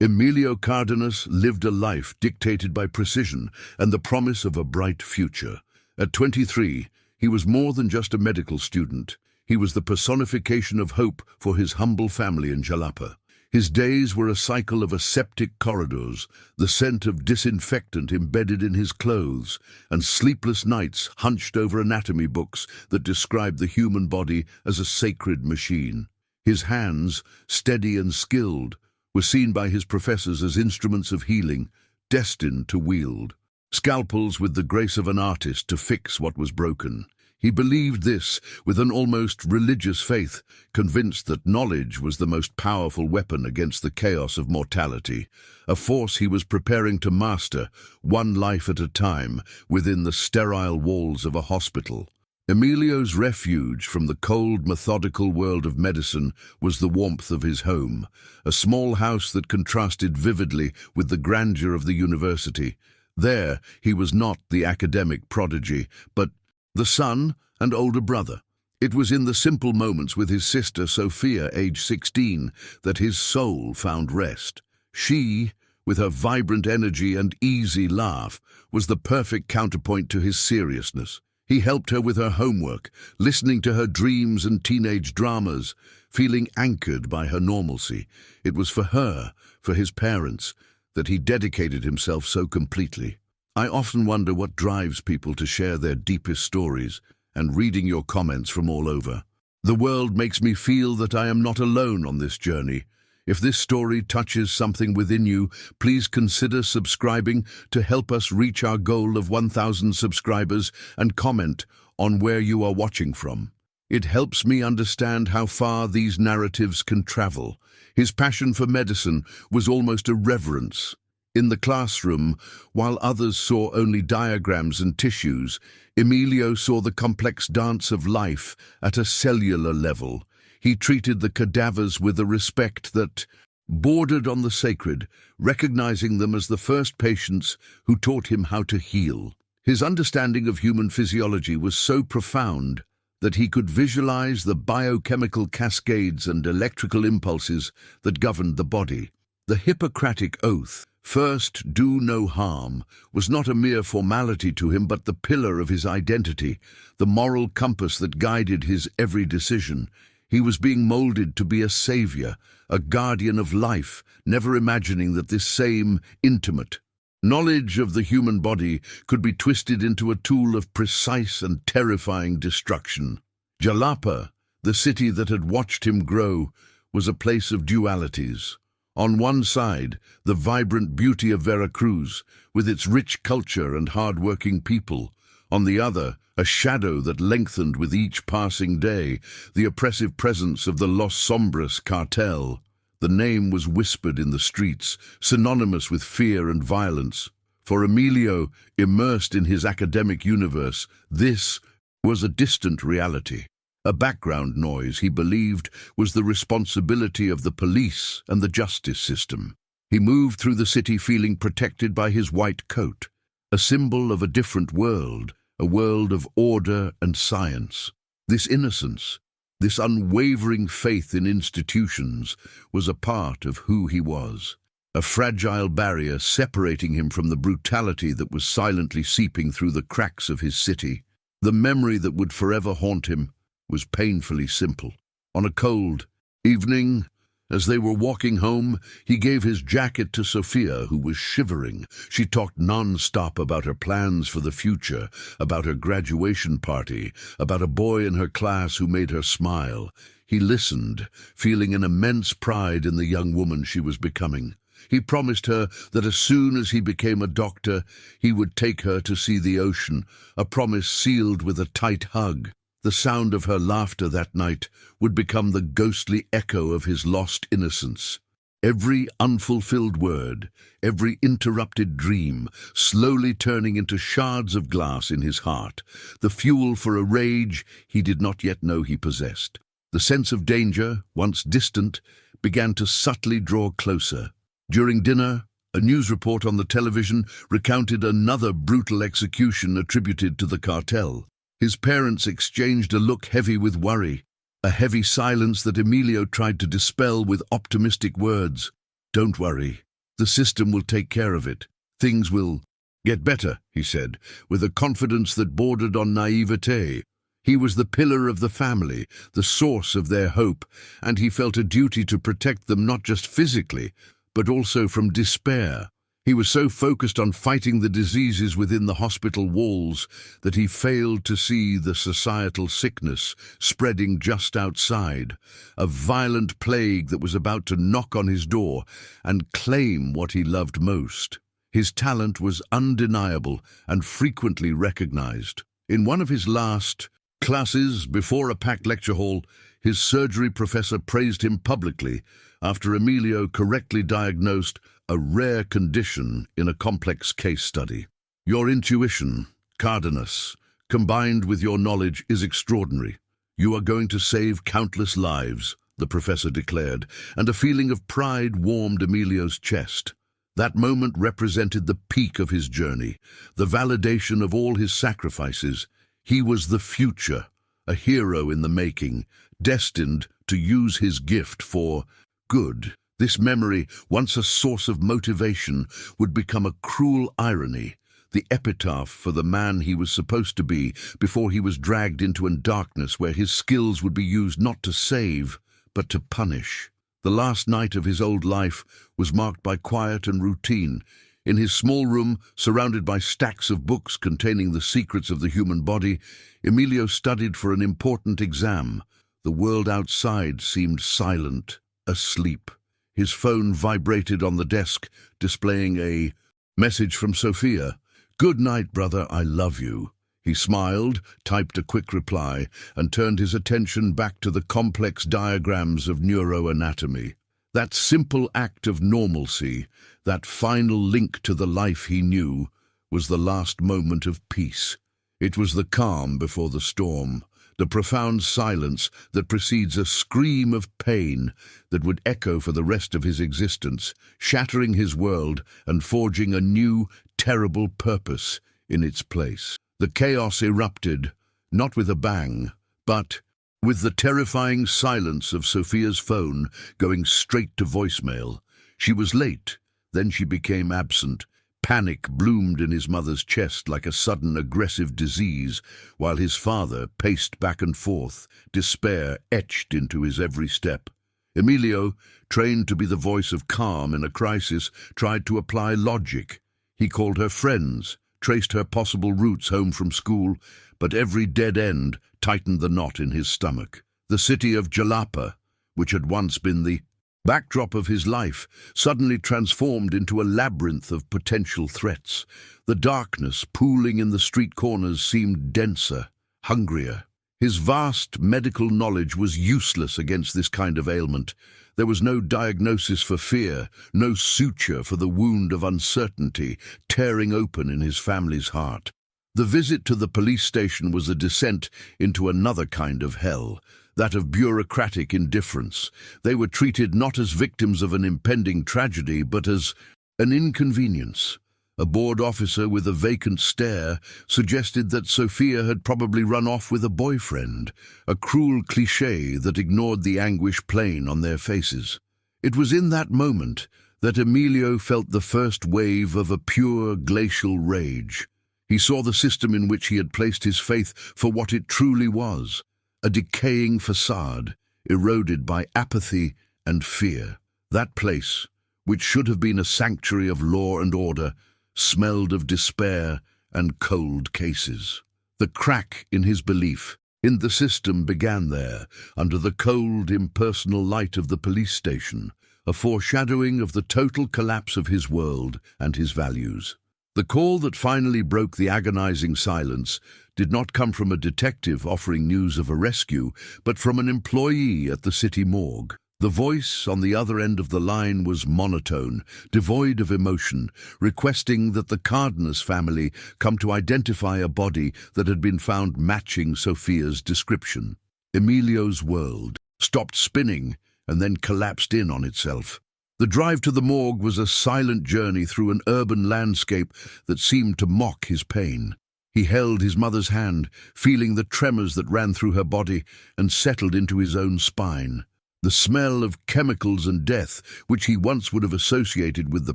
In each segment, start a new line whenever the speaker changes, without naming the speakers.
Emilio Cárdenas lived a life dictated by precision and the promise of a bright future. At 23, he was more than just a medical student. He was the personification of hope for his humble family in Jalapa. His days were a cycle of aseptic corridors, the scent of disinfectant embedded in his clothes, and sleepless nights hunched over anatomy books that described the human body as a sacred machine. His hands, steady and skilled, were seen by his professors as instruments of healing, destined to wield scalpels with the grace of an artist to fix what was broken. He believed this with an almost religious faith, convinced that knowledge was the most powerful weapon against the chaos of mortality, a force he was preparing to master, one life at a time, within the sterile walls of a hospital. Emilio's refuge from the cold, methodical world of medicine was the warmth of his home, a small house that contrasted vividly with the grandeur of the university. There, he was not the academic prodigy, but the son and older brother. It was in the simple moments with his sister Sophia, age 16, that his soul found rest. She, with her vibrant energy and easy laugh, was the perfect counterpoint to his seriousness. He helped her with her homework, listening to her dreams and teenage dramas, feeling anchored by her normalcy. It was for her, for his parents, that he dedicated himself so completely. I often wonder what drives people to share their deepest stories, and reading your comments from all over. The world makes me feel that I am not alone on this journey. If this story touches something within you, please consider subscribing to help us reach our goal of 1,000 subscribers and comment on where you are watching from. It helps me understand how far these narratives can travel. His passion for medicine was almost a reverence. In the classroom, while others saw only diagrams and tissues, Emilio saw the complex dance of life at a cellular level. He treated the cadavers with a respect that bordered on the sacred, recognizing them as the first patients who taught him how to heal. His understanding of human physiology was so profound that he could visualize the biochemical cascades and electrical impulses that governed the body. The Hippocratic Oath, "First, do no harm," was not a mere formality to him, but the pillar of his identity, the moral compass that guided his every decision. He was being molded to be a savior, a guardian of life, never imagining that this same intimate knowledge of the human body could be twisted into a tool of precise and terrifying destruction. Jalapa, the city that had watched him grow, was a place of dualities. On one side, the vibrant beauty of Veracruz, with its rich culture and hard-working people. On the other, a shadow that lengthened with each passing day, the oppressive presence of the Los Sombras cartel. The name was whispered in the streets, synonymous with fear and violence. For Emilio, immersed in his academic universe, this was a distant reality. A background noise he believed was the responsibility of the police and the justice system. He moved through the city feeling protected by his white coat, a symbol of a different world, a world of order and science. This innocence, this unwavering faith in institutions, was a part of who he was, a fragile barrier separating him from the brutality that was silently seeping through the cracks of his city. The memory that would forever haunt him was painfully simple. On a cold evening, as they were walking home, he gave his jacket to Sophia, who was shivering. She talked non-stop about her plans for the future, about her graduation party, about a boy in her class who made her smile. He listened, feeling an immense pride in the young woman she was becoming. He promised her that as soon as he became a doctor, he would take her to see the ocean, a promise sealed with a tight hug. The sound of her laughter that night would become the ghostly echo of his lost innocence. Every unfulfilled word, every interrupted dream, slowly turning into shards of glass in his heart, the fuel for a rage he did not yet know he possessed. The sense of danger, once distant, began to subtly draw closer. During dinner, a news report on the television recounted another brutal execution attributed to the cartel. His parents exchanged a look heavy with worry, a heavy silence that Emilio tried to dispel with optimistic words. "Don't worry, The system will take care of it. Things will get better, he said, with a confidence that bordered on naivete. He was the pillar of the family, the source of their hope, and he felt a duty to protect them not just physically, but also from despair. He was so focused on fighting the diseases within the hospital walls that he failed to see the societal sickness spreading just outside, a violent plague that was about to knock on his door and claim what he loved most. His talent was undeniable and frequently recognized. In one of his last classes before a packed lecture hall, his surgery professor praised him publicly after Emilio correctly diagnosed a rare condition in a complex case study. Your intuition, Cárdenas, combined with your knowledge is extraordinary. You are going to save countless lives, the professor declared, and a feeling of pride warmed Emilio's chest. That moment represented the peak of his journey, the validation of all his sacrifices. He was the future, a hero in the making, destined to use his gift for good. This memory, once a source of motivation, would become a cruel irony, the epitaph for the man he was supposed to be before he was dragged into a darkness where his skills would be used not to save, but to punish. The last night of his old life was marked by quiet and routine. In his small room, surrounded by stacks of books containing the secrets of the human body, Emilio studied for an important exam. The world outside seemed silent, asleep. His phone vibrated on the desk, displaying a message from Sophia. "Good night, brother, I love you." He smiled, typed a quick reply, and turned his attention back to the complex diagrams of neuroanatomy. That simple act of normalcy, that final link to the life he knew, was the last moment of peace. It was the calm before the storm, the profound silence that precedes a scream of pain that would echo for the rest of his existence, shattering his world and forging a new, terrible purpose in its place. The chaos erupted, not with a bang, but with the terrifying silence of Sophia's phone going straight to voicemail. She was late, then she became absent. Panic bloomed in his mother's chest like a sudden aggressive disease, while his father paced back and forth, despair etched into his every step. Emilio, trained to be the voice of calm in a crisis, tried to apply logic. He called her friends, traced her possible routes home from school, but every dead end tightened the knot in his stomach. The city of Jalapa, which had once been the backdrop of his life, suddenly transformed into a labyrinth of potential threats. The darkness pooling in the street corners seemed denser, hungrier. His vast medical knowledge was useless against this kind of ailment. There was no diagnosis for fear, no suture for the wound of uncertainty tearing open in his family's heart. The visit to the police station was a descent into another kind of hell, that of bureaucratic indifference. They were treated not as victims of an impending tragedy, but as an inconvenience. A board officer with a vacant stare suggested that Sophia had probably run off with a boyfriend, a cruel cliché that ignored the anguish plain on their faces. It was in that moment that Emilio felt the first wave of a pure glacial rage. He saw the system in which he had placed his faith for what it truly was, a decaying facade, eroded by apathy and fear. That place, which should have been a sanctuary of law and order, smelled of despair and cold cases. The crack in his belief in the system began there, under the cold, impersonal light of the police station, a foreshadowing of the total collapse of his world and his values. The call that finally broke the agonizing silence did not come from a detective offering news of a rescue, but from an employee at the city morgue. The voice on the other end of the line was monotone, devoid of emotion, requesting that the Cárdenas family come to identify a body that had been found matching Sophia's description. Emilio's world stopped spinning and then collapsed in on itself. The drive to the morgue was a silent journey through an urban landscape that seemed to mock his pain. He held his mother's hand, feeling the tremors that ran through her body and settled into his own spine. The smell of chemicals and death, which he once would have associated with the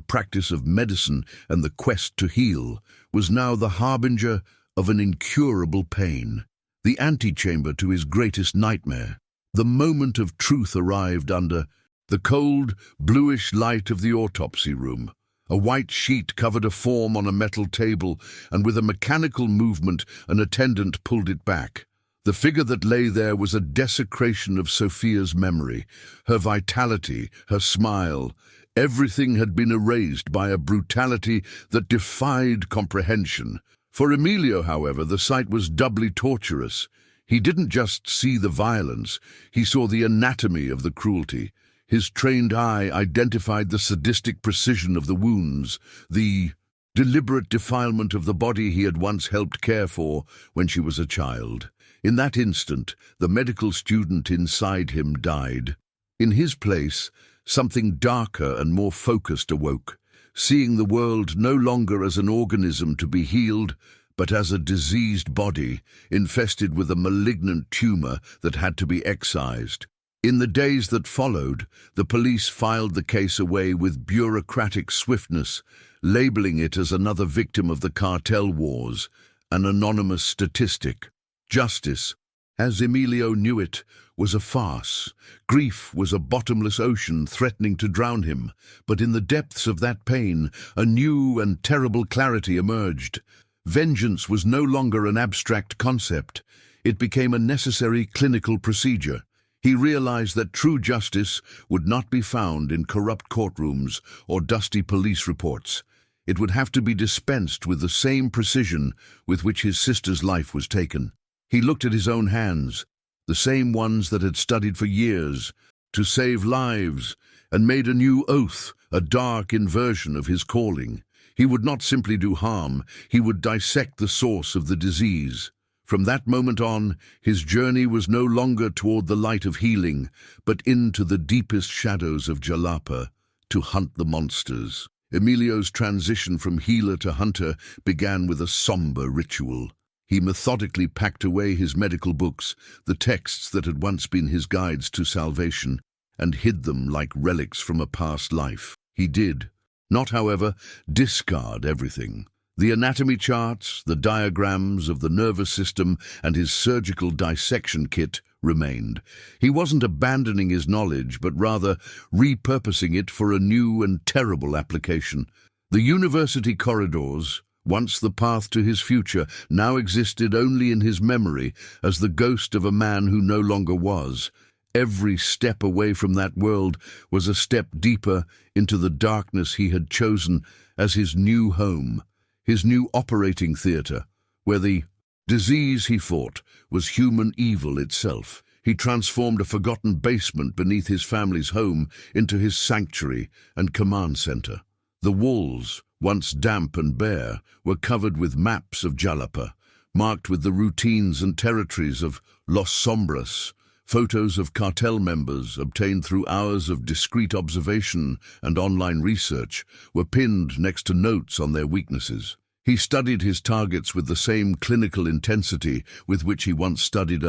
practice of medicine and the quest to heal, was now the harbinger of an incurable pain. The antechamber to his greatest nightmare. The moment of truth arrived under the cold, bluish light of the autopsy room. A white sheet covered a form on a metal table, and with a mechanical movement, an attendant pulled it back. The figure that lay there was a desecration of Sophia's memory, her vitality, her smile. Everything had been erased by a brutality that defied comprehension. For Emilio, however, the sight was doubly torturous. He didn't just see the violence, he saw the anatomy of the cruelty. His trained eye identified the sadistic precision of the wounds, the deliberate defilement of the body he had once helped care for when she was a child. In that instant, the medical student inside him died. In his place, something darker and more focused awoke, seeing the world no longer as an organism to be healed, but as a diseased body, infested with a malignant tumor that had to be excised. In the days that followed, the police filed the case away with bureaucratic swiftness, labeling it as another victim of the cartel wars, an anonymous statistic. Justice, as Emilio knew it, was a farce. Grief was a bottomless ocean threatening to drown him, but in the depths of that pain, a new and terrible clarity emerged. Vengeance was no longer an abstract concept. It became a necessary clinical procedure. He realized that true justice would not be found in corrupt courtrooms or dusty police reports. It would have to be dispensed with the same precision with which his sister's life was taken. He looked at his own hands, the same ones that had studied for years, to save lives, and made a new oath, a dark inversion of his calling. He would not simply do harm, he would dissect the source of the disease. From that moment on, his journey was no longer toward the light of healing, but into the deepest shadows of Jalapa, to hunt the monsters. Emilio's transition from healer to hunter began with a somber ritual. He methodically packed away his medical books, the texts that had once been his guides to salvation, and hid them like relics from a past life. He did not, however, discard everything. The anatomy charts, the diagrams of the nervous system, and his surgical dissection kit remained. He wasn't abandoning his knowledge, but rather repurposing it for a new and terrible application. The university corridors, once the path to his future, now existed only in his memory as the ghost of a man who no longer was. Every step away from that world was a step deeper into the darkness he had chosen as his new home, his new operating theatre, where the disease he fought was human evil itself. He transformed a forgotten basement beneath his family's home into his sanctuary and command center. The walls, once damp and bare, were covered with maps of Jalapa, marked with the routines and territories of Los Sombras. Photos of cartel members, obtained through hours of discreet observation and online research, were pinned next to notes on their weaknesses. He studied his targets with the same clinical intensity with which he once studied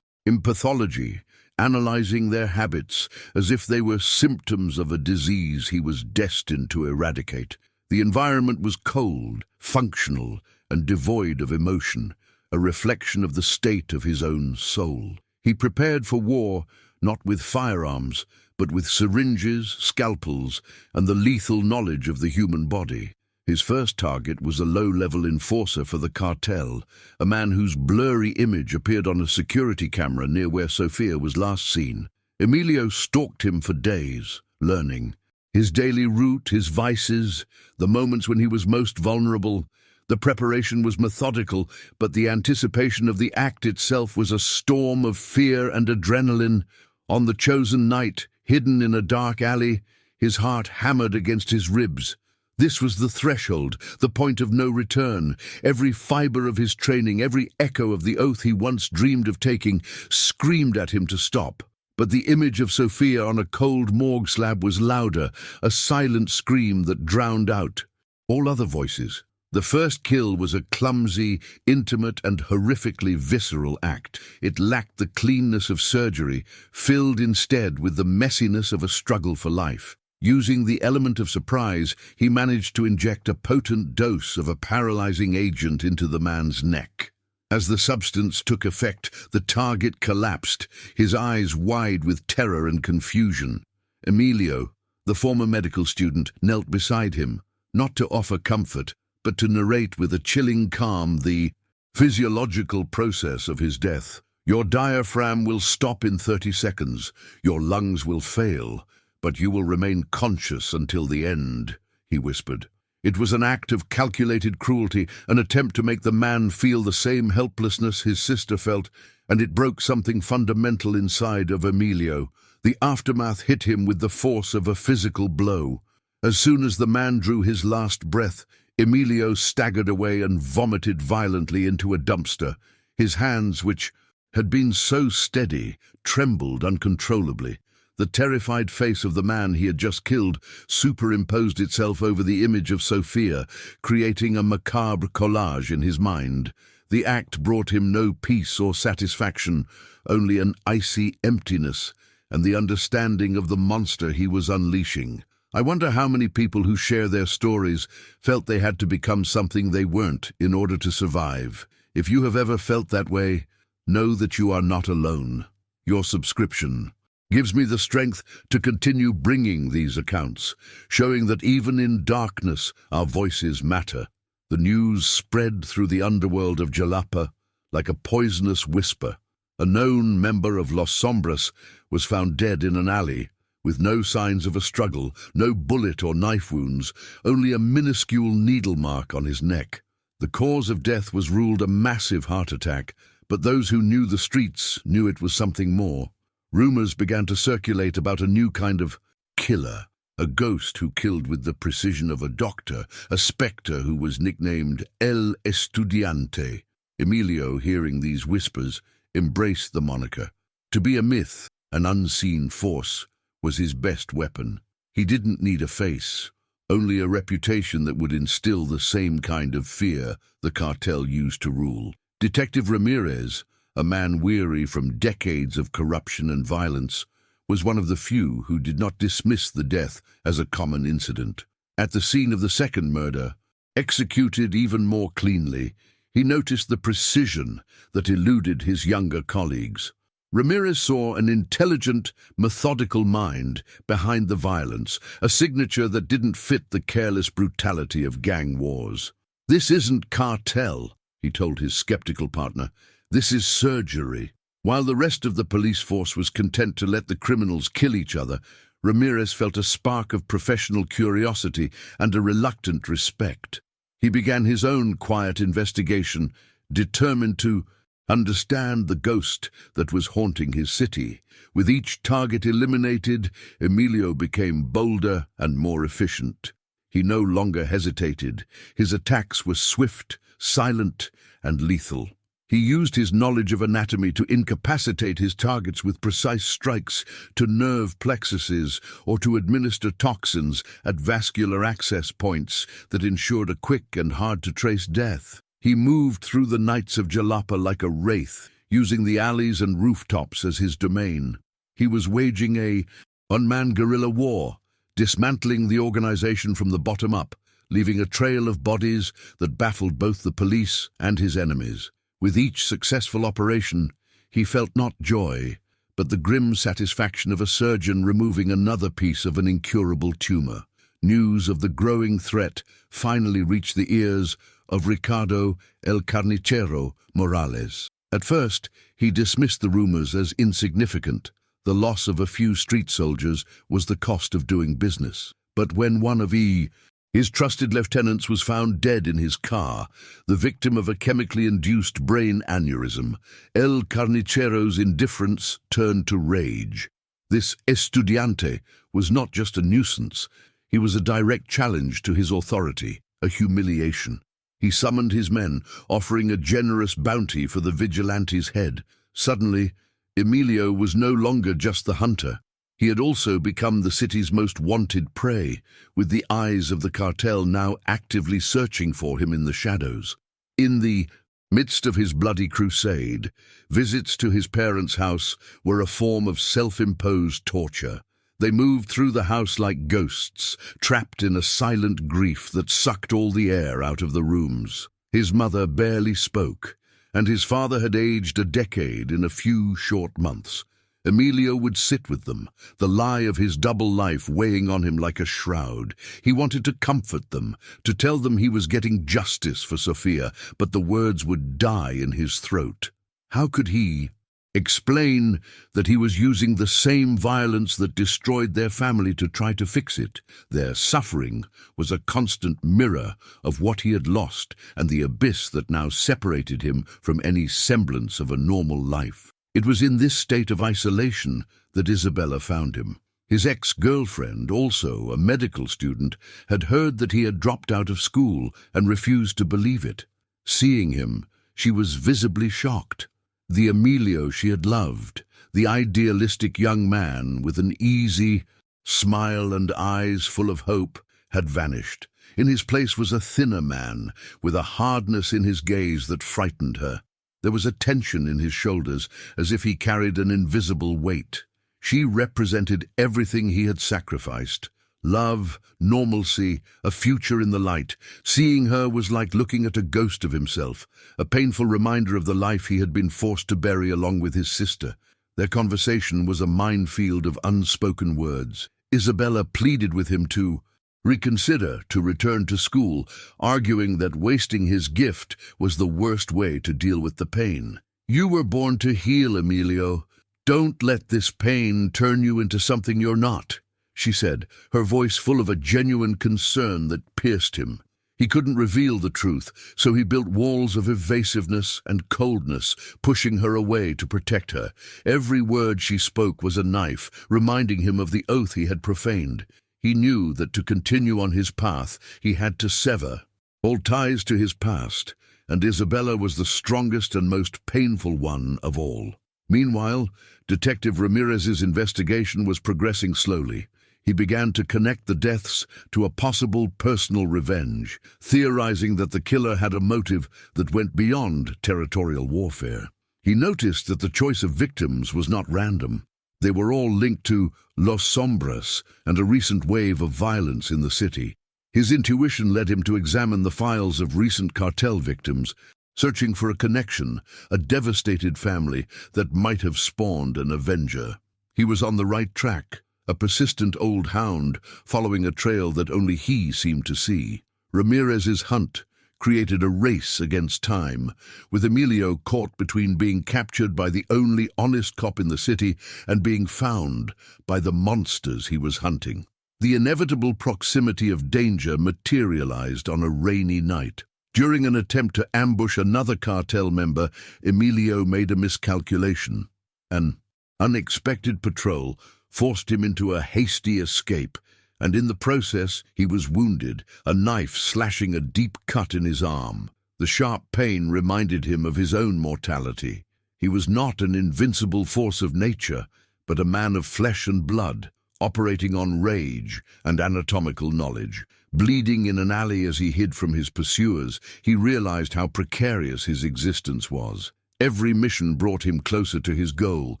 in pathology, analyzing their habits as if they were symptoms of a disease he was destined to eradicate. The environment was cold, functional, and devoid of emotion, a reflection of the state of his own soul. He prepared for war, not with firearms, but with syringes, scalpels, and the lethal knowledge of the human body. His first target was a low-level enforcer for the cartel, a man whose blurry image appeared on a security camera near where Sophia was last seen. Emilio stalked him for days, learning his daily route, his vices, the moments when he was most vulnerable. The preparation was methodical, but the anticipation of the act itself was a storm of fear and adrenaline. On the chosen night, hidden in a dark alley, his heart hammered against his ribs. This was the threshold, the point of no return. Every fiber of his training, every echo of the oath he once dreamed of taking, screamed at him to stop. But the image of Sophia on a cold morgue slab was louder, a silent scream that drowned out all other voices. The first kill was a clumsy, intimate and horrifically visceral act. It lacked the cleanness of surgery, filled instead with the messiness of a struggle for life. Using the element of surprise, he managed to inject a potent dose of a paralyzing agent into the man's neck. As the substance took effect, the target collapsed, his eyes wide with terror and confusion. Emilio, the former medical student, knelt beside him, not to offer comfort, but to narrate with a chilling calm the physiological process of his death. Your diaphragm will stop in 30 seconds, your lungs will fail, but you will remain conscious until the end, he whispered. It was an act of calculated cruelty, an attempt to make the man feel the same helplessness his sister felt, and it broke something fundamental inside of Emilio. The aftermath hit him with the force of a physical blow. As soon as the man drew his last breath, Emilio staggered away and vomited violently into a dumpster. His hands, which had been so steady, trembled uncontrollably. The terrified face of the man he had just killed superimposed itself over the image of Sophia, creating a macabre collage in his mind. The act brought him no peace or satisfaction, only an icy emptiness and the understanding of the monster he was unleashing. I wonder how many people who share their stories felt they had to become something they weren't in order to survive. If you have ever felt that way, know that you are not alone. Your subscription gives me the strength to continue bringing these accounts, showing that even in darkness our voices matter. The news spread through the underworld of Jalapa like a poisonous whisper. A known member of Los Sombras was found dead in an alley, with no signs of a struggle, no bullet or knife wounds, only a minuscule needle mark on his neck. The cause of death was ruled a massive heart attack, but those who knew the streets knew it was something more. Rumors began to circulate about a new kind of killer, a ghost who killed with the precision of a doctor, a spectre who was nicknamed El Estudiante. Emilio, hearing these whispers, embraced the moniker. To be a myth, an unseen force, was his best weapon. He didn't need a face, only a reputation that would instill the same kind of fear the cartel used to rule. Detective Ramirez, a man weary from decades of corruption and violence, was one of the few who did not dismiss the death as a common incident. At the scene of the second murder, executed even more cleanly, he noticed the precision that eluded his younger colleagues. Ramirez saw an intelligent, methodical mind behind the violence, a signature that didn't fit the careless brutality of gang wars. "This isn't cartel," he told his skeptical partner. "This is surgery." While the rest of the police force was content to let the criminals kill each other, Ramirez felt a spark of professional curiosity and a reluctant respect. He began his own quiet investigation, determined to understand the ghost that was haunting his city. With each target eliminated, Emilio became bolder and more efficient. He no longer hesitated. His attacks were swift, silent, and lethal. He used his knowledge of anatomy to incapacitate his targets with precise strikes to nerve plexuses or to administer toxins at vascular access points that ensured a quick and hard-to-trace death. He moved through the nights of Jalapa like a wraith, using the alleys and rooftops as his domain. He was waging a unmanned guerrilla war, dismantling the organization from the bottom up, leaving a trail of bodies that baffled both the police and his enemies. With each successful operation, he felt not joy, but the grim satisfaction of a surgeon removing another piece of an incurable tumor. News of the growing threat finally reached the ears of Ricardo El Carnicero Morales. At first, he dismissed the rumors as insignificant. The loss of a few street soldiers was the cost of doing business. But when one of his trusted lieutenants was found dead in his car, the victim of a chemically induced brain aneurysm, El Carnicero's indifference turned to rage. This Estudiante was not just a nuisance. He was a direct challenge to his authority, a humiliation. He summoned his men, offering a generous bounty for the Vigilante's head. Suddenly, Emilio was no longer just the hunter. He had also become the city's most wanted prey, with the eyes of the cartel now actively searching for him in the shadows. In the midst of his bloody crusade, visits to his parents' house were a form of self-imposed torture. They moved through the house like ghosts, trapped in a silent grief that sucked all the air out of the rooms. His mother barely spoke, and his father had aged a decade in a few short months. Emilio would sit with them, the lie of his double life weighing on him like a shroud. He wanted to comfort them, to tell them he was getting justice for Sofia, but the words would die in his throat. How could he explain that he was using the same violence that destroyed their family to try to fix it? Their suffering was a constant mirror of what he had lost and the abyss that now separated him from any semblance of a normal life. It was in this state of isolation that Isabella found him. His ex-girlfriend, also a medical student, had heard that he had dropped out of school and refused to believe it. Seeing him, she was visibly shocked. The Emilio she had loved, the idealistic young man with an easy smile and eyes full of hope, had vanished. In his place was a thinner man, with a hardness in his gaze that frightened her. There was a tension in his shoulders, as if he carried an invisible weight. She represented everything he had sacrificed: love, normalcy, a future in the light. Seeing her was like looking at a ghost of himself, a painful reminder of the life he had been forced to bury along with his sister. Their conversation was a minefield of unspoken words. Isabella pleaded with him to reconsider, to return to school, arguing that wasting his gift was the worst way to deal with the pain. "You were born to heal, Emilio. Don't let this pain turn you into something you're not," she said, her voice full of a genuine concern that pierced him. He couldn't reveal the truth, so he built walls of evasiveness and coldness, pushing her away to protect her. Every word she spoke was a knife, reminding him of the oath he had profaned. He knew that to continue on his path, he had to sever all ties to his past, and Isabella was the strongest and most painful one of all. Meanwhile, Detective Ramirez's investigation was progressing slowly. He began to connect the deaths to a possible personal revenge, theorizing that the killer had a motive that went beyond territorial warfare. He noticed that the choice of victims was not random. They were all linked to Los Sombras and a recent wave of violence in the city. His intuition led him to examine the files of recent cartel victims, searching for a connection, a devastated family that might have spawned an avenger. He was on the right track, a persistent old hound following a trail that only he seemed to see. Ramirez's hunt created a race against time, with Emilio caught between being captured by the only honest cop in the city and being found by the monsters he was hunting. The inevitable proximity of danger materialized on a rainy night. During an attempt to ambush another cartel member, Emilio made a miscalculation. An unexpected patrol forced him into a hasty escape, and in the process he was wounded, a knife slashing a deep cut in his arm. The sharp pain reminded him of his own mortality. He was not an invincible force of nature, but a man of flesh and blood, operating on rage and anatomical knowledge. Bleeding in an alley as he hid from his pursuers, he realized how precarious his existence was. Every mission brought him closer to his goal,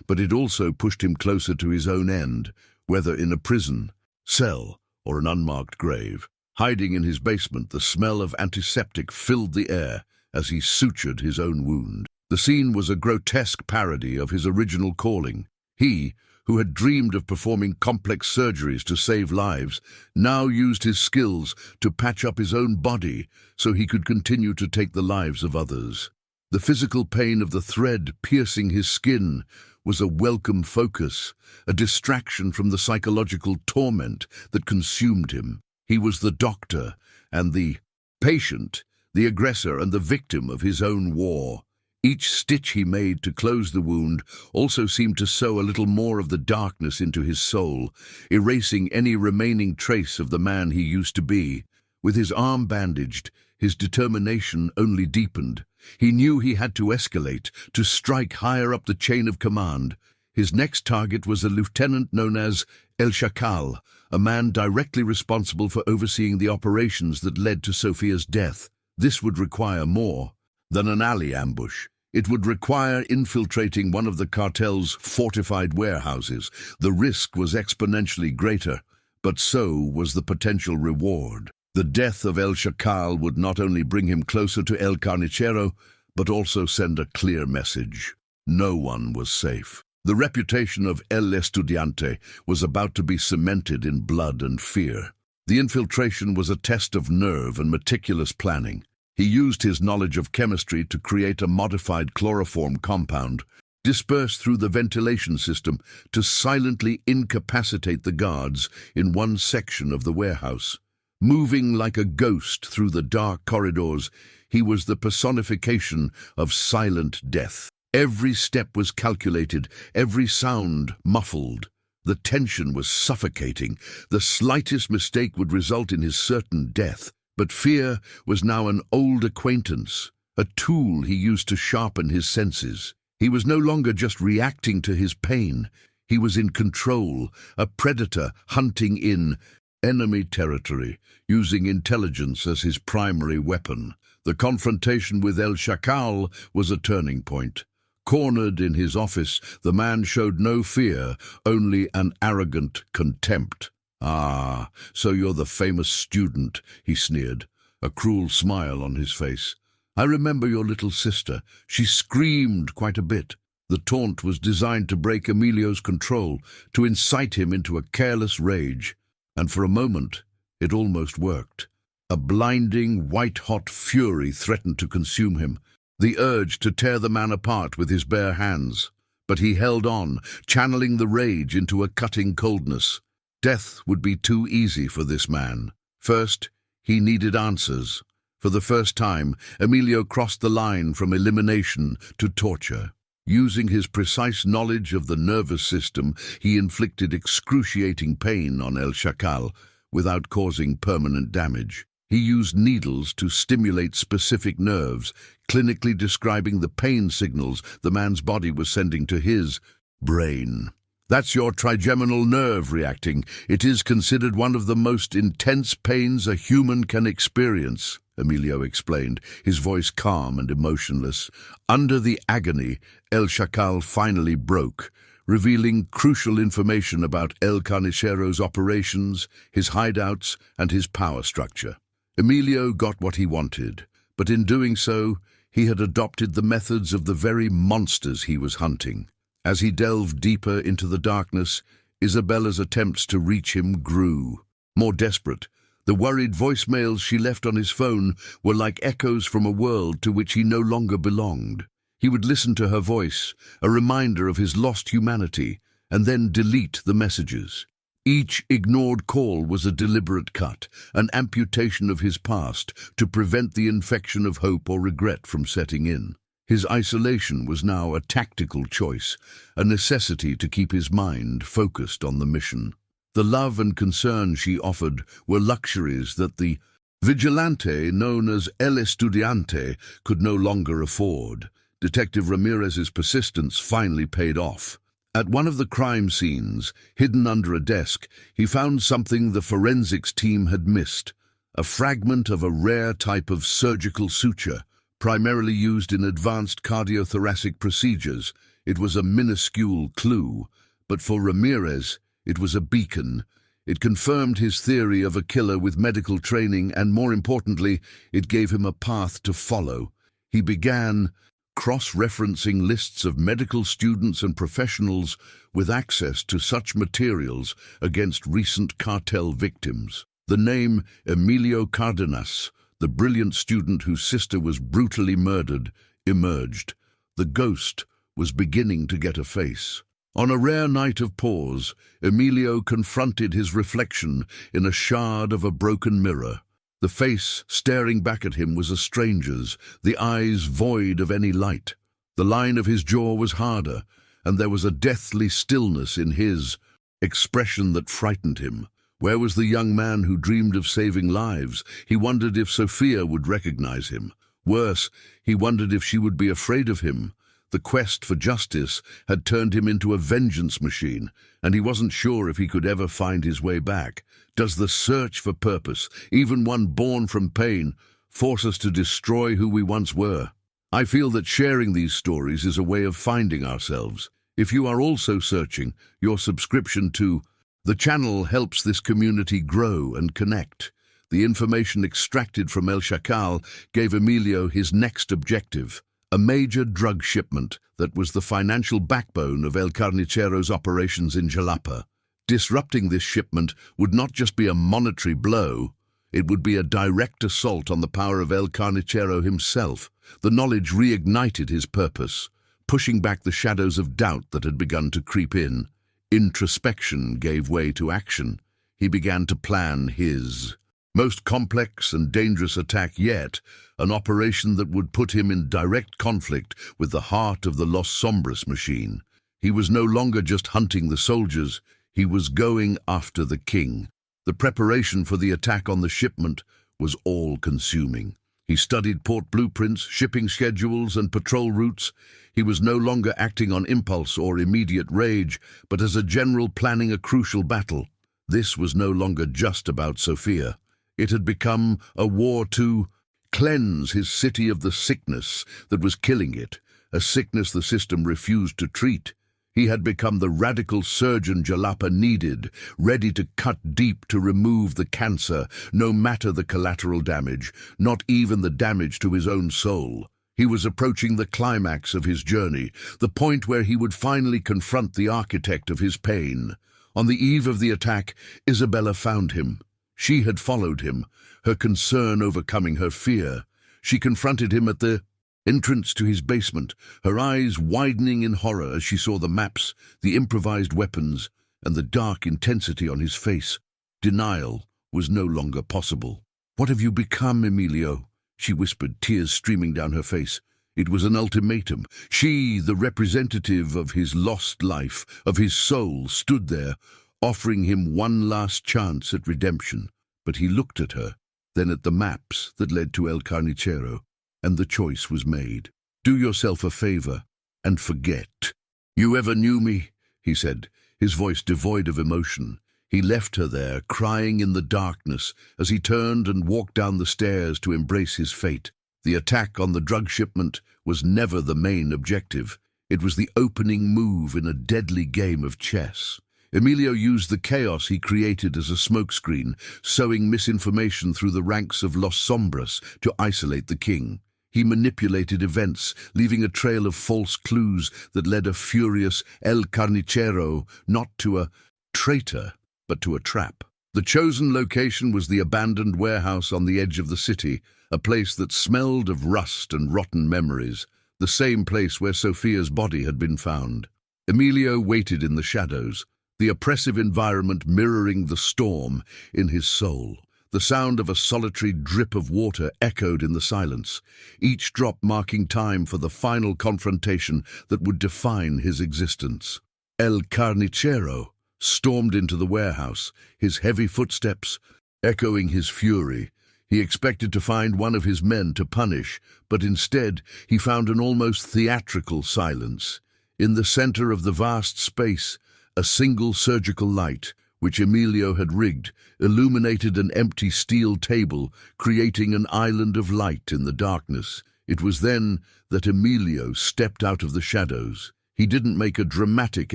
but it also pushed him closer to his own end, whether in a prison, cell, or an unmarked grave. Hiding in his basement, the smell of antiseptic filled the air as he sutured his own wound. The scene was a grotesque parody of his original calling. He, who had dreamed of performing complex surgeries to save lives, now used his skills to patch up his own body so he could continue to take the lives of others. The physical pain of the thread piercing his skin was a welcome focus, a distraction from the psychological torment that consumed him. He was the doctor and the patient, the aggressor and the victim of his own war. Each stitch he made to close the wound also seemed to sow a little more of the darkness into his soul, erasing any remaining trace of the man he used to be. With his arm bandaged, his determination only deepened. He knew he had to escalate, to strike higher up the chain of command. His next target was a lieutenant known as El Chacal, a man directly responsible for overseeing the operations that led to Sophia's death. This would require more than an alley ambush. It would require infiltrating one of the cartel's fortified warehouses. The risk was exponentially greater, but so was the potential reward. The death of El Chacal would not only bring him closer to El Carnicero, but also send a clear message. No one was safe. The reputation of El Estudiante was about to be cemented in blood and fear. The infiltration was a test of nerve and meticulous planning. He used his knowledge of chemistry to create a modified chloroform compound, dispersed through the ventilation system to silently incapacitate the guards in one section of the warehouse. Moving like a ghost through the dark corridors, he was the personification of silent death. Every step was calculated, every sound muffled. The tension was suffocating. The slightest mistake would result in his certain death. But fear was now an old acquaintance, a tool he used to sharpen his senses. He was no longer just reacting to his pain. He was in control, a predator hunting in enemy territory, using intelligence as his primary weapon. The confrontation with El Chacal was a turning point. Cornered in his office, the man showed no fear, only an arrogant contempt. "Ah, so you're the famous student," he sneered, a cruel smile on his face. "I remember your little sister. She screamed quite a bit." The taunt was designed to break Emilio's control, to incite him into a careless rage. And for a moment, it almost worked. A blinding, white-hot fury threatened to consume him, the urge to tear the man apart with his bare hands. But he held on, channeling the rage into a cutting coldness. Death would be too easy for this man. First, he needed answers. For the first time, Emilio crossed the line from elimination to torture. Using his precise knowledge of the nervous system, he inflicted excruciating pain on El Chacal without causing permanent damage. He used needles to stimulate specific nerves, clinically describing the pain signals the man's body was sending to his brain. "That's your trigeminal nerve reacting. It is considered one of the most intense pains a human can experience," Emilio explained, his voice calm and emotionless. Under the agony, El Chacal finally broke, revealing crucial information about El Carnicero's operations, his hideouts, and his power structure. Emilio got what he wanted, but in doing so, he had adopted the methods of the very monsters he was hunting. As he delved deeper into the darkness, Isabella's attempts to reach him grew. More desperate, the worried voicemails she left on his phone were like echoes from a world to which he no longer belonged. He would listen to her voice, a reminder of his lost humanity, and then delete the messages. Each ignored call was a deliberate cut, an amputation of his past to prevent the infection of hope or regret from setting in. His isolation was now a tactical choice, a necessity to keep his mind focused on the mission. The love and concern she offered were luxuries that the Vigilante, known as El Estudiante, could no longer afford. Detective Ramirez's persistence finally paid off. At one of the crime scenes, hidden under a desk, he found something the forensics team had missed, a fragment of a rare type of surgical suture, primarily used in advanced cardiothoracic procedures. It was a minuscule clue, but for Ramirez, it was a beacon. It confirmed his theory of a killer with medical training, and more importantly, it gave him a path to follow. He began cross-referencing lists of medical students and professionals with access to such materials against recent cartel victims. The name Emilio Cárdenas, the brilliant student whose sister was brutally murdered, emerged. The ghost was beginning to get a face. On a rare night of pause, Emilio confronted his reflection in a shard of a broken mirror. The face staring back at him was a stranger's, the eyes void of any light. The line of his jaw was harder, and there was a deathly stillness in his expression that frightened him. Where was the young man who dreamed of saving lives? He wondered if Sophia would recognize him. Worse, he wondered if she would be afraid of him. The quest for justice had turned him into a vengeance machine, and he wasn't sure if he could ever find his way back. Does the search for purpose, even one born from pain, force us to destroy who we once were? I feel that sharing these stories is a way of finding ourselves. If you are also searching, your subscription to the channel helps this community grow and connect. The information extracted from El Chacal gave Emilio his next objective, a major drug shipment that was the financial backbone of El Carnicero's operations in Jalapa. Disrupting this shipment would not just be a monetary blow, it would be a direct assault on the power of El Carnicero himself. The knowledge reignited his purpose, pushing back the shadows of doubt that had begun to creep in. Introspection gave way to action. He began to plan his most complex and dangerous attack yet, an operation that would put him in direct conflict with the heart of the Los Sombras machine. He was no longer just hunting the soldiers, he was going after the king. The preparation for the attack on the shipment was all-consuming. He studied port blueprints, shipping schedules, and patrol routes. He was no longer acting on impulse or immediate rage, but as a general planning a crucial battle. This was no longer just about Sofia. It had become a war to cleanse his city of the sickness that was killing it, a sickness the system refused to treat. He had become the radical surgeon Jalapa needed, ready to cut deep to remove the cancer, no matter the collateral damage, not even the damage to his own soul. He was approaching the climax of his journey, the point where he would finally confront the architect of his pain. On the eve of the attack, Isabella found him. She had followed him, her concern overcoming her fear. She confronted him at the entrance to his basement, her eyes widening in horror as she saw the maps, the improvised weapons, and the dark intensity on his face. Denial was no longer possible. "What have you become, Emilio?" she whispered, tears streaming down her face. It was an ultimatum. She, the representative of his lost life, of his soul, stood there, offering him one last chance at redemption. But he looked at her, then at the maps that led to El Carnicero, and the choice was made. "Do yourself a favor and forget. You ever knew me?" he said, his voice devoid of emotion. He left her there, crying in the darkness, as he turned and walked down the stairs to embrace his fate. The attack on the drug shipment was never the main objective. It was the opening move in a deadly game of chess. Emilio used the chaos he created as a smokescreen, sowing misinformation through the ranks of Los Sombras to isolate the king. He manipulated events, leaving a trail of false clues that led a furious El Carnicero not to a traitor, but to a trap. The chosen location was the abandoned warehouse on the edge of the city, a place that smelled of rust and rotten memories, the same place where Sofia's body had been found. Emilio waited in the shadows, the oppressive environment mirroring the storm in his soul. The sound of a solitary drip of water echoed in the silence, each drop marking time for the final confrontation that would define his existence. El Carnicero stormed into the warehouse, his heavy footsteps echoing his fury. He expected to find one of his men to punish, but instead he found an almost theatrical silence. In the center of the vast space, a single surgical light, which Emilio had rigged, illuminated an empty steel table, creating an island of light in the darkness. It was then that Emilio stepped out of the shadows. He didn't make a dramatic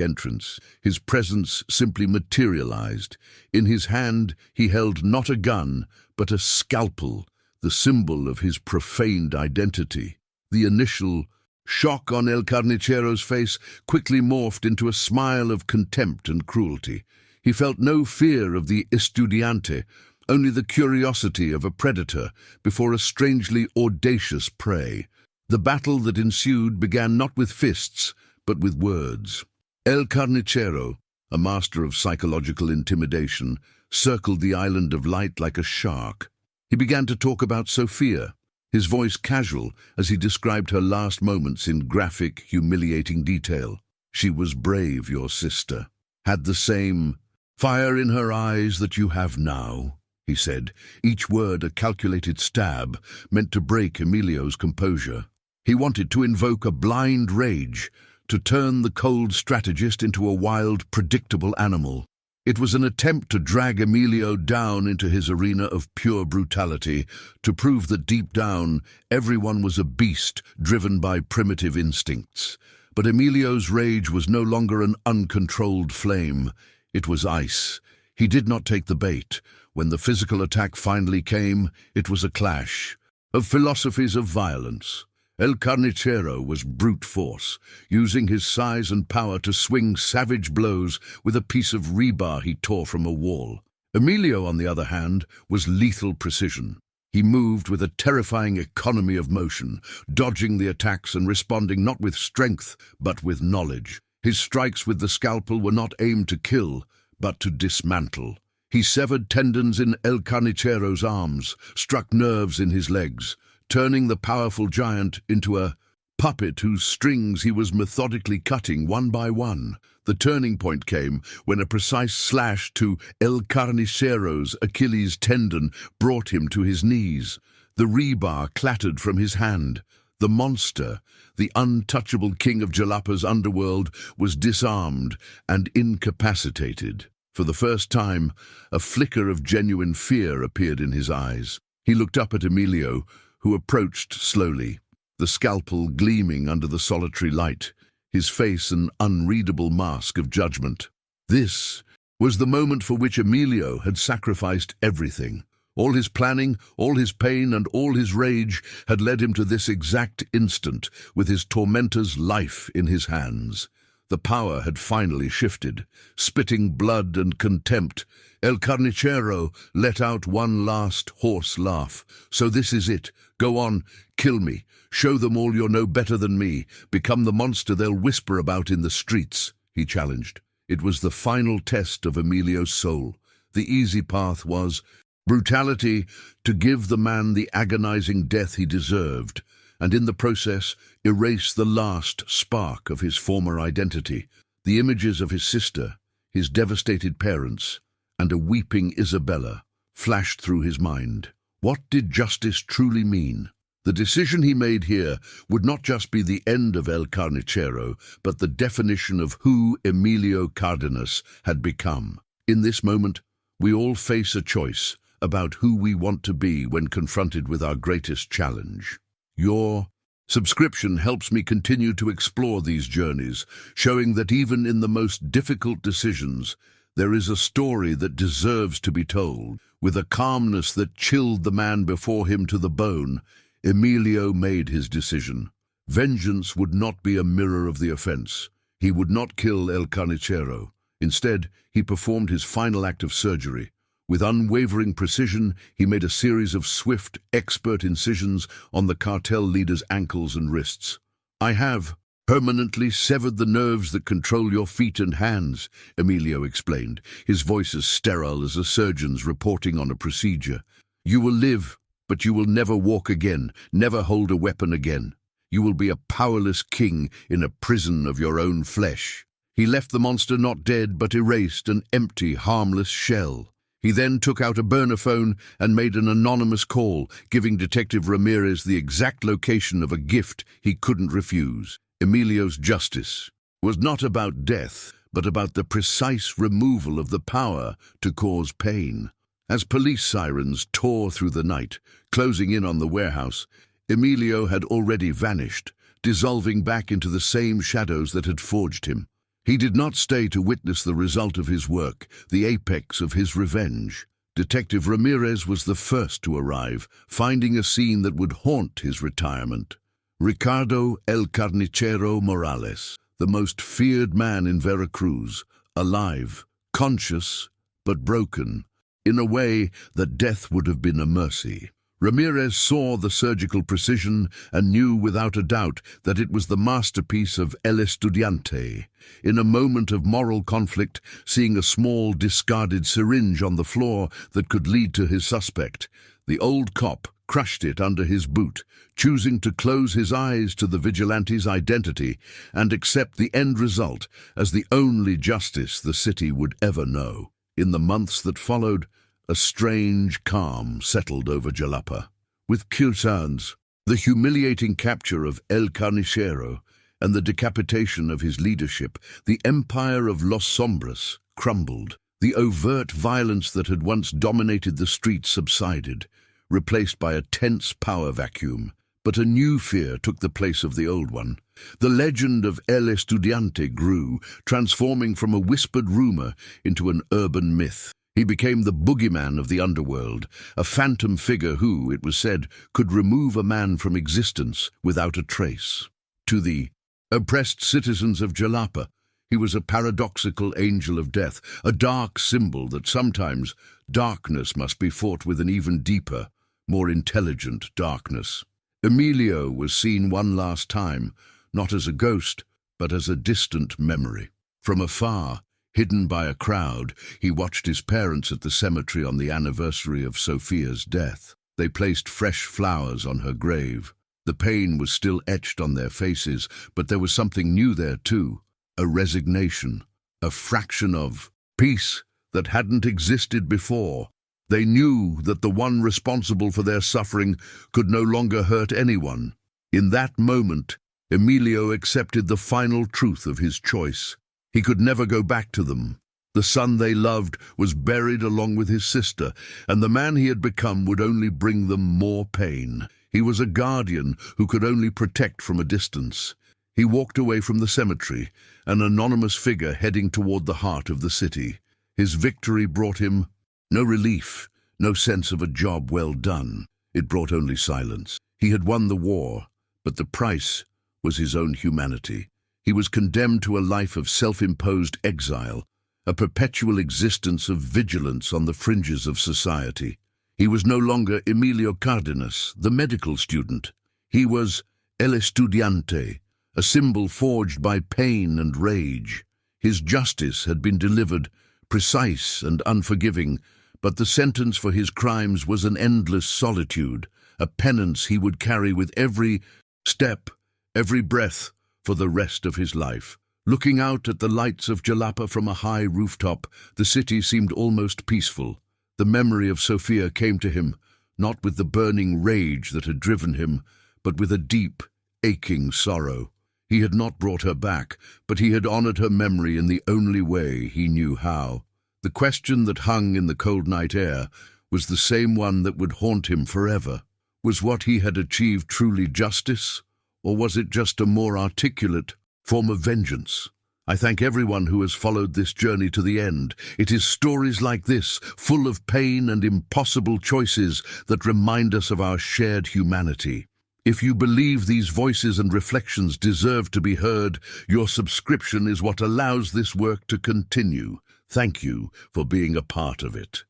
entrance. His presence simply materialized. In his hand, he held not a gun, but a scalpel, the symbol of his profaned identity. The initial shock on El Carnicero's face quickly morphed into a smile of contempt and cruelty. He felt no fear of the Estudiante, only the curiosity of a predator before a strangely audacious prey. The battle that ensued began not with fists, but with words. El Carnicero, a master of psychological intimidation, circled the island of light like a shark. He began to talk about Sofia, his voice casual as he described her last moments in graphic, humiliating detail. "She was brave, your sister. Had the same fire in her eyes that you have now," he said, each word a calculated stab meant to break Emilio's composure. He wanted to invoke a blind rage, to turn the cold strategist into a wild, predictable animal. It was an attempt to drag Emilio down into his arena of pure brutality, to prove that deep down, everyone was a beast driven by primitive instincts. But Emilio's rage was no longer an uncontrolled flame. It was ice. He did not take the bait. When the physical attack finally came, it was a clash of philosophies of violence. El Carnicero was brute force, using his size and power to swing savage blows with a piece of rebar he tore from a wall. Emilio, on the other hand, was lethal precision. He moved with a terrifying economy of motion, dodging the attacks and responding not with strength, but with knowledge. His strikes with the scalpel were not aimed to kill, but to dismantle. He severed tendons in El Carnicero's arms, struck nerves in his legs, turning the powerful giant into a puppet whose strings he was methodically cutting one by one. The turning point came when a precise slash to El Carnicero's Achilles tendon brought him to his knees. The rebar clattered from his hand. The monster, the untouchable king of Jalapa's underworld, was disarmed and incapacitated. For the first time, a flicker of genuine fear appeared in his eyes. He looked up at Emilio, who approached slowly, the scalpel gleaming under the solitary light, his face an unreadable mask of judgment. This was the moment for which Emilio had sacrificed everything. All his planning, all his pain, and all his rage had led him to this exact instant, with his tormentor's life in his hands. The power had finally shifted. Spitting blood and contempt, El Carnicero let out one last hoarse laugh. "So this is it. Go on, kill me. Show them all you're no better than me. Become the monster they'll whisper about in the streets," he challenged. It was the final test of Emilio's soul. The easy path was brutality, to give the man the agonizing death he deserved, and in the process erase the last spark of his former identity, the images of his sister, his devastated parents, and a weeping Isabella flashed through his mind. What did justice truly mean? The decision he made here would not just be the end of El Carnicero, but the definition of who Emilio Cárdenas had become. In this moment, we all face a choice about who we want to be when confronted with our greatest challenge. Your subscription helps me continue to explore these journeys, showing that even in the most difficult decisions, there is a story that deserves to be told. With a calmness that chilled the man before him to the bone, Emilio made his decision. Vengeance would not be a mirror of the offense. He would not kill El Carnicero. Instead, he performed his final act of surgery. With unwavering precision, he made a series of swift, expert incisions on the cartel leader's ankles and wrists. "I have permanently severed the nerves that control your feet and hands," Emilio explained, his voice as sterile as a surgeon's reporting on a procedure. "You will live, but you will never walk again, never hold a weapon again. You will be a powerless king in a prison of your own flesh." He left the monster not dead, but erased, an empty, harmless shell. He then took out a burner phone and made an anonymous call, giving Detective Ramirez the exact location of a gift he couldn't refuse. Emilio's justice was not about death, but about the precise removal of the power to cause pain. As police sirens tore through the night, closing in on the warehouse, Emilio had already vanished, dissolving back into the same shadows that had forged him. He did not stay to witness the result of his work, the apex of his revenge. Detective Ramirez was the first to arrive, finding a scene that would haunt his retirement. Ricardo El Carnicero Morales, the most feared man in Veracruz, alive, conscious, but broken, in a way that death would have been a mercy. Ramirez saw the surgical precision and knew without a doubt that it was the masterpiece of El Estudiante. In a moment of moral conflict, seeing a small discarded syringe on the floor that could lead to his suspect, the old cop crushed it under his boot, choosing to close his eyes to the vigilante's identity and accept the end result as the only justice the city would ever know. In the months that followed, a strange calm settled over Jalapa. With courtesans, The humiliating capture of El Carnicero and the decapitation of his leadership, the empire of Los Sombras crumbled. The overt violence that had once dominated the streets subsided, replaced by a tense power vacuum. But a new fear took the place of the old one. The legend of El Estudiante grew, transforming from a whispered rumor into an urban myth. He became the boogeyman of the underworld, a phantom figure who, it was said, could remove a man from existence without a trace. To the oppressed citizens of Jalapa, he was a paradoxical angel of death, a dark symbol that sometimes darkness must be fought with an even deeper, more intelligent darkness. Emilio was seen one last time, not as a ghost, but as a distant memory. From afar, hidden by a crowd, he watched his parents at the cemetery on the anniversary of Sophia's death. They placed fresh flowers on her grave. The pain was still etched on their faces, but there was something new there too, a resignation, a fraction of peace that hadn't existed before. They knew that the one responsible for their suffering could no longer hurt anyone. In that moment, Emilio accepted the final truth of his choice. He could never go back to them. The son they loved was buried along with his sister, and the man he had become would only bring them more pain. He was a guardian who could only protect from a distance. He walked away from the cemetery, an anonymous figure heading toward the heart of the city. His victory brought him no relief, no sense of a job well done. It brought only silence. He had won the war, but the price was his own humanity. He was condemned to a life of self-imposed exile, a perpetual existence of vigilance on the fringes of society. He was no longer Emilio Cárdenas, the medical student. He was El Estudiante, a symbol forged by pain and rage. His justice had been delivered, precise and unforgiving, but the sentence for his crimes was an endless solitude, a penance he would carry with every step, every breath, for the rest of his life. Looking out at the lights of Jalapa from a high rooftop, the city seemed almost peaceful. The memory of Sophia came to him, not with the burning rage that had driven him, but with a deep, aching sorrow. He had not brought her back, but he had honored her memory in the only way he knew how. The question that hung in the cold night air was the same one that would haunt him forever. Was what he had achieved truly justice, or was it just a more articulate form of vengeance? I thank everyone who has followed this journey to the end. It is stories like this, full of pain and impossible choices, that remind us of our shared humanity. If you believe these voices and reflections deserve to be heard, your subscription is what allows this work to continue. Thank you for being a part of it.